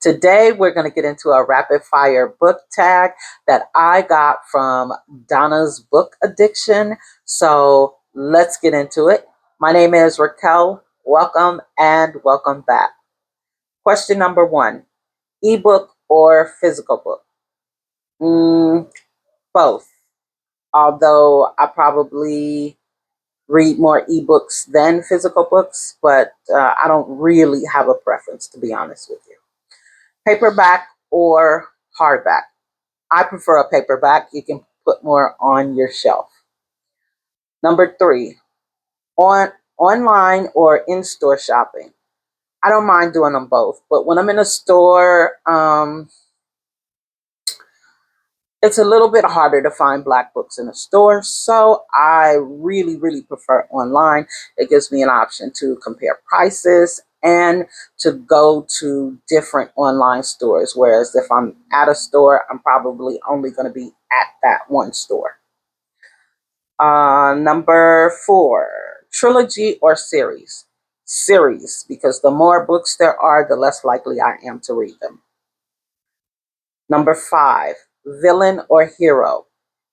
Today, we're going to get into a rapid fire book tag that I got from Donna's Book Addiction. So let's get into it. My name is Raquel. Welcome and welcome back. Question number one, ebook or physical book? Both. Although I probably read more ebooks than physical books, but I don't really have a preference, to be honest with you. Paperback or hardback? I prefer a paperback. You can put more on your shelf. Number three, online or in-store shopping. I don't mind doing them both, but when I'm in a store, it's a little bit harder to find Black books in a store, so I really prefer online. It gives me an option to compare prices and to go to different online stores, whereas if I'm at a store, I'm probably only going to be at that one store. Number four, trilogy or series? Series, because the more books there are, the less likely I am to read them. Number five, villain or hero?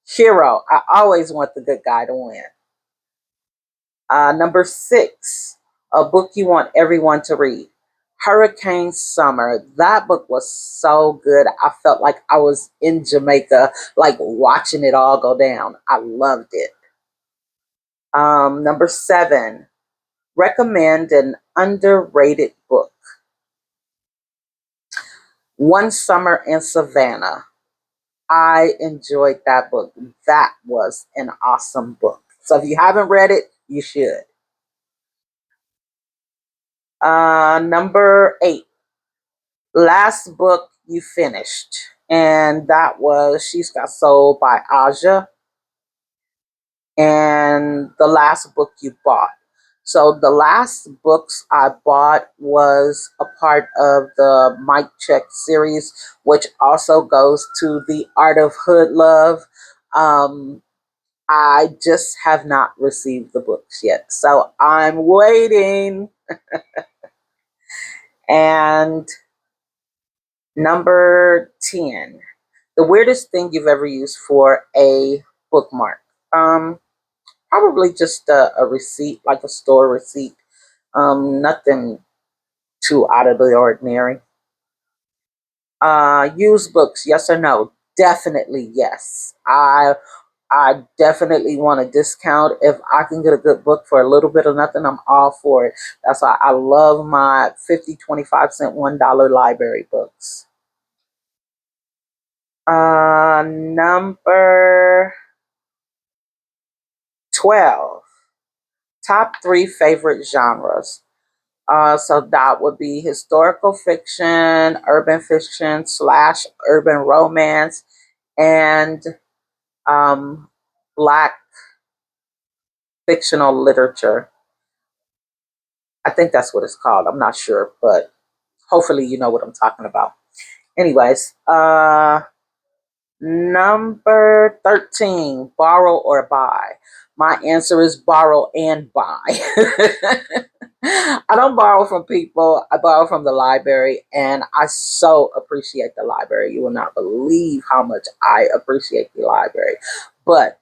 Hero. I always want the good guy to win. Number six, a book you want everyone to read. Hurricane Summer. That book was so good. I felt like I was in Jamaica, like watching it all go down. I loved it. Number seven, recommend an underrated book. One Summer in Savannah. I enjoyed that book. That was an awesome book. So if you haven't read it, you should. Number eight, last book you finished. And that was She's Got Soul by Aja. And the last book you bought. So the last books I bought was a part of the Mike Check series, which also goes to the Art of Hood Love. Um, I just have not received the books yet. So I'm waiting. And number 10, the weirdest thing you've ever used for a bookmark. Um, Probably just a receipt, like a store receipt. Nothing too out of the ordinary. Used books, yes or no? Definitely yes. I definitely want a discount. If I can get a good book for a little bit of nothing, I'm all for it. That's why I love my 50, 25 cent, $1 library books. Number 12, top three favorite genres. So that would be historical fiction, urban fiction slash urban romance, and um, Black fictional literature. I think that's what it's called. I'm not sure, but hopefully you know what I'm talking about. Anyways, number 13, borrow or buy. My answer is borrow and buy. I don't borrow from people. I borrow from the library, and I so appreciate the library. You will not believe how much I appreciate the library. But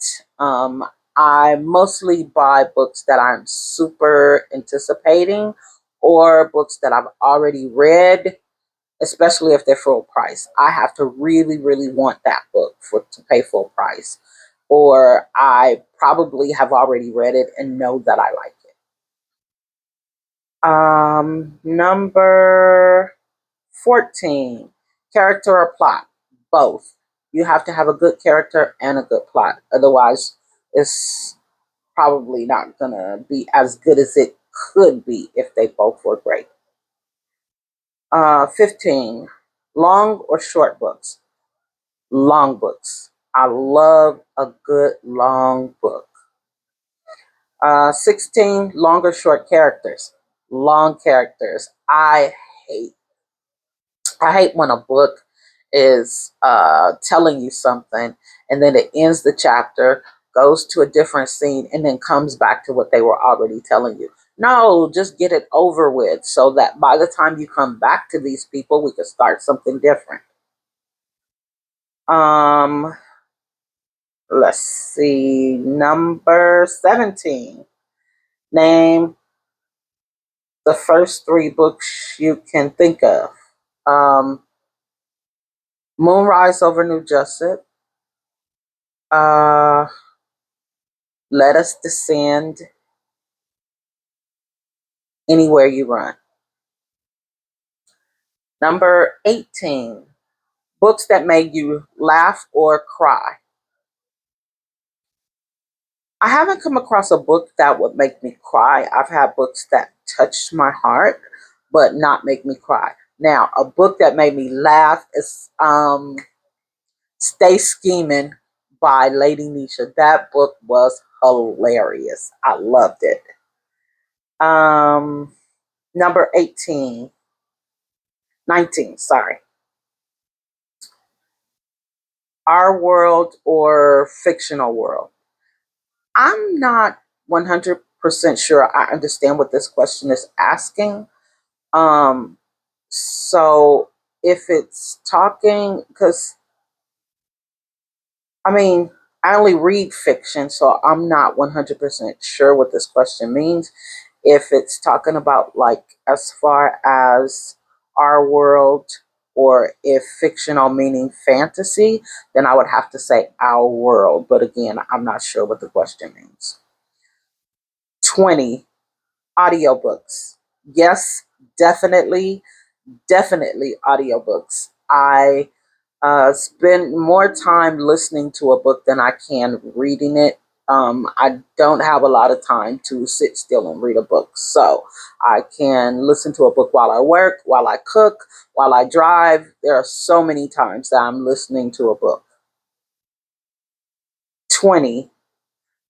I mostly buy books that I'm super anticipating or books that I've already read, especially if they're full price. I have to really want that book to pay full price, or I probably have already read it and know that I like it. Number 14, character or plot? Both. You have to have a good character and a good plot. Otherwise, it's probably not going to be as good as it could be if they both were great. 15, long or short books? Long books. I love a good long book. 16, long or short characters? Long characters. Hate I hate when a book is telling you something and then it ends the chapter, goes to a different scene, and then comes back to what they were already telling you. No, just get it over with so that by the time you come back to these people, we could start something different. Um, let's see. Number 17. Name the first three books you can think of. Um, Moonrise over New Jessup. Uh, Let Us Descend. Anywhere You Run. Number 18. Books that made you laugh or cry. I haven't come across a book that would make me cry. I've had books that touched my heart, but not make me cry. Now, a book that made me laugh is Stay Scheming by Lady Nisha. That book was hilarious. I loved it. Um, Number 18, 19. Sorry. Our World or Fictional World. I'm not 100% sure I understand what this question is asking. Um, so if it's talking, because I mean, I only read fiction, so I'm not 100% sure what this question means. If it's talking about, like, as far as our world, or if fictional meaning fantasy, then I would have to say our world. But again, I'm not sure what the question means. 20. Audiobooks. Yes, definitely, definitely audiobooks. I spend more time listening to a book than I can reading it. I don't have a lot of time to sit still and read a book. So I can listen to a book while I work, while I cook, while I drive. There are so many times that I'm listening to a book. 20.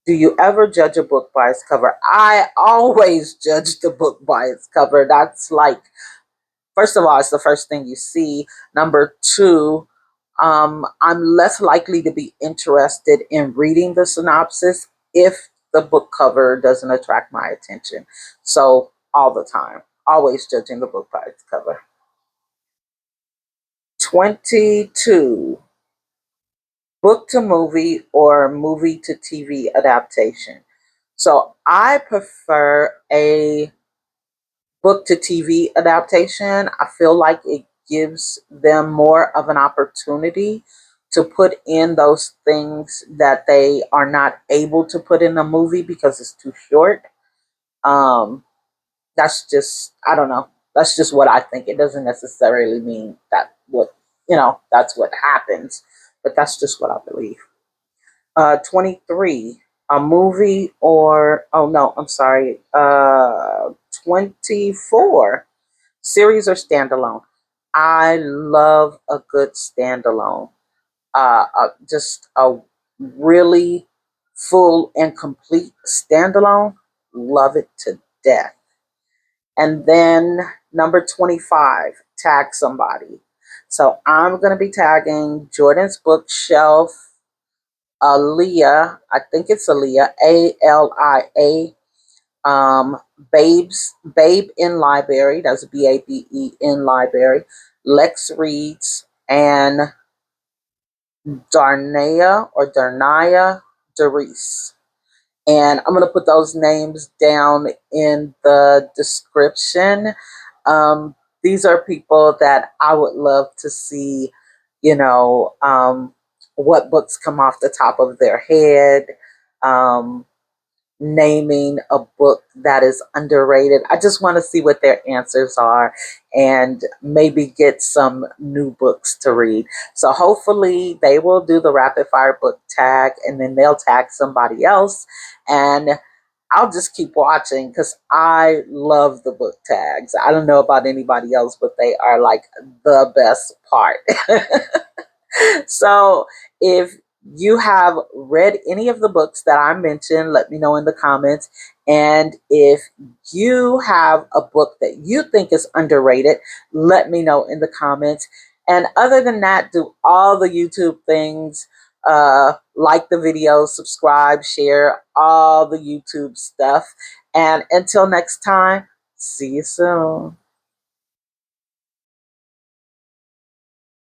Do you ever judge a book by its cover? I always judge the book by its cover. That's like, first of all, it's the first thing you see. Number two, I'm less likely to be interested in reading the synopsis if the book cover doesn't attract my attention. So, all the time, always judging the book by its cover. 22. Book to movie or movie to TV adaptation. So, I prefer a book to TV adaptation. I feel like it gives them more of an opportunity to put in those things that they are not able to put in a movie because it's too short. Um, that's just, I don't know. That's just what I think. It doesn't necessarily mean that that's what happens, but that's just what I believe. 23. A movie or, oh no, I'm sorry. 24. Series or standalone? I love a good standalone. Just a really full and complete standalone. Love it to death. And then number 25, tag somebody. So I'm going to be tagging Jordan's Bookshelf, Aaliyah. I think it's Aaliyah, Alia. um, Babe in Library, that's Babe in Library, Lex Reads, and Darnaya Doris. And I'm going to put those names down in the description. These are people that I would love to see, you know, what books come off the top of their head. Um, Naming a book that is underrated. I just want to see what their answers are and maybe get some new books to read. So hopefully they will do the rapid fire book tag and then they'll tag somebody else, and I'll just keep watching because I love the book tags. I don't know about anybody else, but they are like the best part. So if you have read any of the books that I mentioned, let me know in the comments. And if you have a book that you think is underrated, let me know in the comments. And other than that, do all the YouTube things. Like the video, subscribe, share, all the YouTube stuff. And until next time, see you soon.